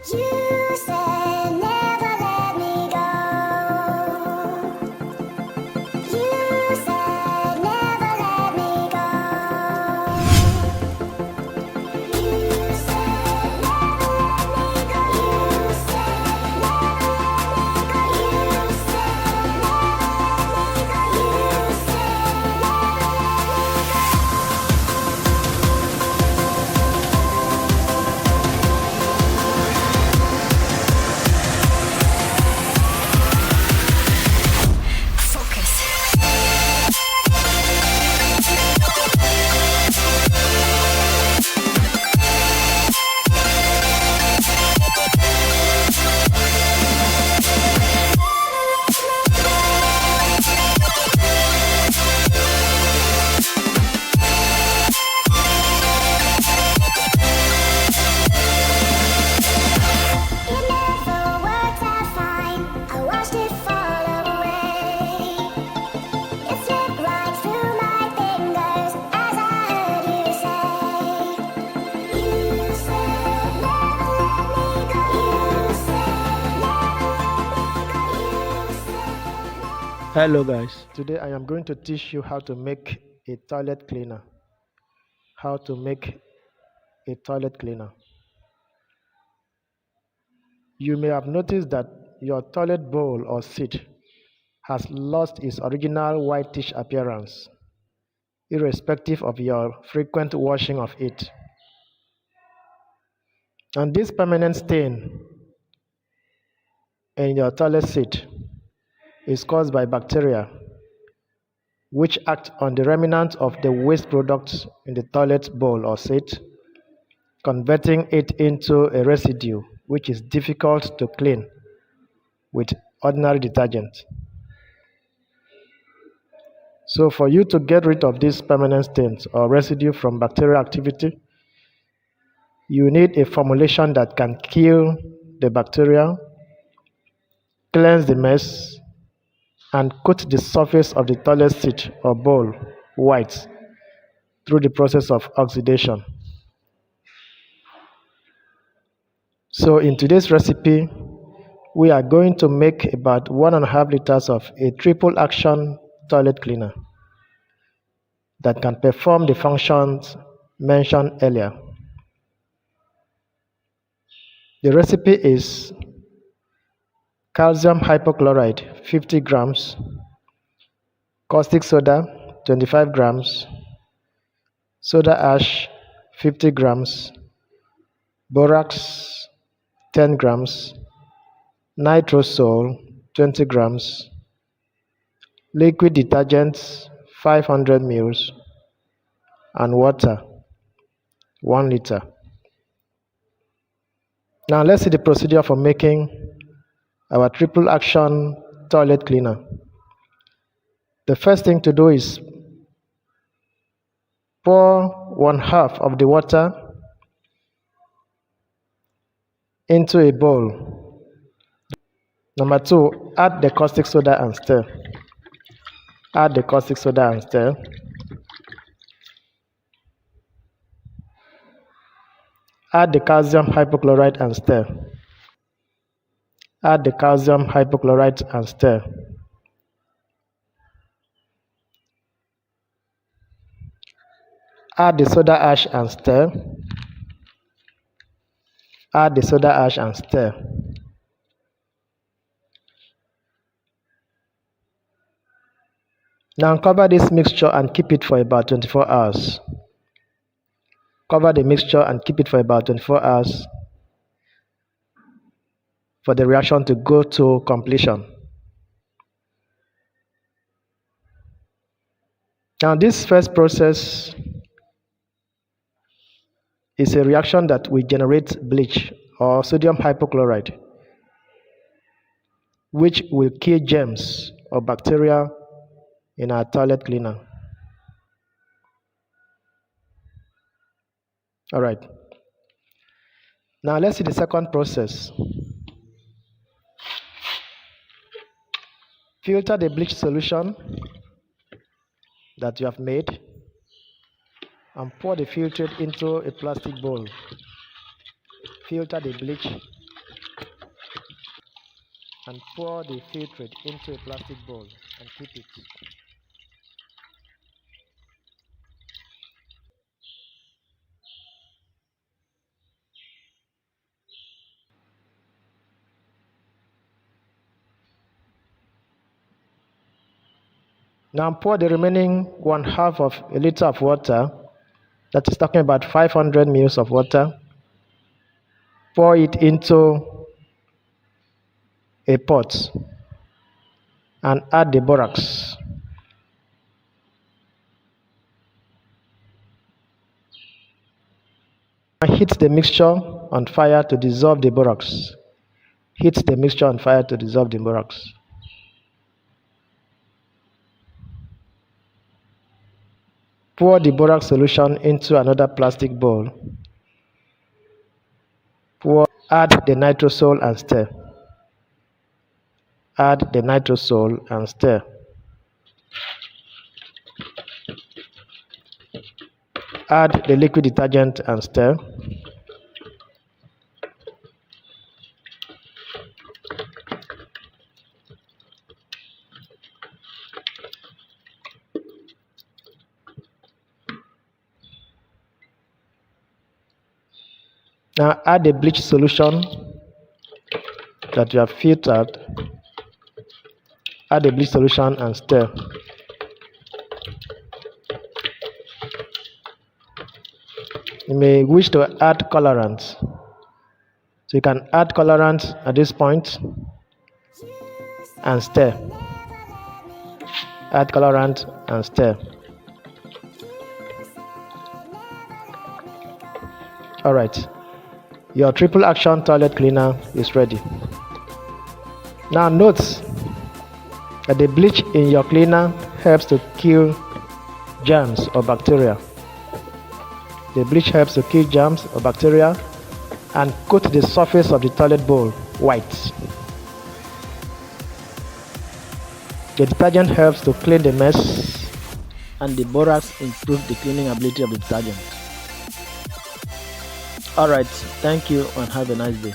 You said never let me go. You said never let me go. You said never let me go. You said never let me go. You said never let me go. You said it never worked out fine. I watched it fall away. It slipped right through my fingers as I heard you say. You said never let me go. You said never let me go. You said. Hello guys, today I am going to teach you how to make a toilet cleaner. How to make a toilet cleaner. You may have noticed that your toilet bowl or seat has lost its original whitish appearance, irrespective of your frequent washing of it. And this permanent stain in your toilet seat is caused by bacteria which act on the remnant of the waste products in the toilet bowl or seat, converting it into a residue which is difficult to clean with ordinary detergent. So for you to get rid of these permanent stains or residue from bacterial activity, you need a formulation that can kill the bacteria, cleanse the mess, and coat the surface of the toilet seat or bowl white through the process of oxidation. So in today's recipe, we are going to make about 1.5 liters of a triple action toilet cleaner that can perform the functions mentioned earlier. The recipe is calcium hypochlorite 50 grams, caustic soda 25 grams, soda ash 50 grams, borax 10 grams, nitrosol 20 grams, liquid detergent 500 ml, and water 1 liter. Now let's see the procedure for making our triple action toilet cleaner. The first thing to do is pour 1/2 of the water into a bowl. Number 2, add the caustic soda and stir. Add the caustic soda and stir. Add the calcium hypochlorite and stir. Add the calcium hypochlorite and stir. Add the soda ash and stir. Add the soda ash and stir. Now cover this mixture and keep it for about 24 hours. Cover the mixture and keep it for about 24 hours for the reaction to go to completion. Now this first process is a reaction that will generate bleach or sodium hypochlorite, which will kill germs or bacteria in our toilet cleaner. All right. Now let's see the second process. Filter the bleach solution that you have made and pour the filtrate into a plastic bowl. Filter the bleach and pour the filtrate into a plastic bowl and keep it. Now pour the remaining 1/2 of a liter of water, that is talking about 500 ml of water, pour it into a pot and add the borax. Heat the mixture on fire to dissolve the borax. Heat the mixture on fire to dissolve the borax. Pour the borax solution into another plastic bowl. Add the nitrosol and stir. Add the nitrosol and stir. Add the liquid detergent and stir. Now add the bleach solution that you have filtered. Add the bleach solution and stir. You may wish to add colorant. So you can add colorant at this point and stir. Add colorant and stir. Alright, your triple action toilet cleaner is ready. Now note that the bleach in your cleaner helps to kill germs or bacteria. The bleach helps to kill germs or bacteria and coat the surface of the toilet bowl white. The detergent helps to clean the mess, and the borax improves the cleaning ability of the detergent. Alright, thank you and have a nice day.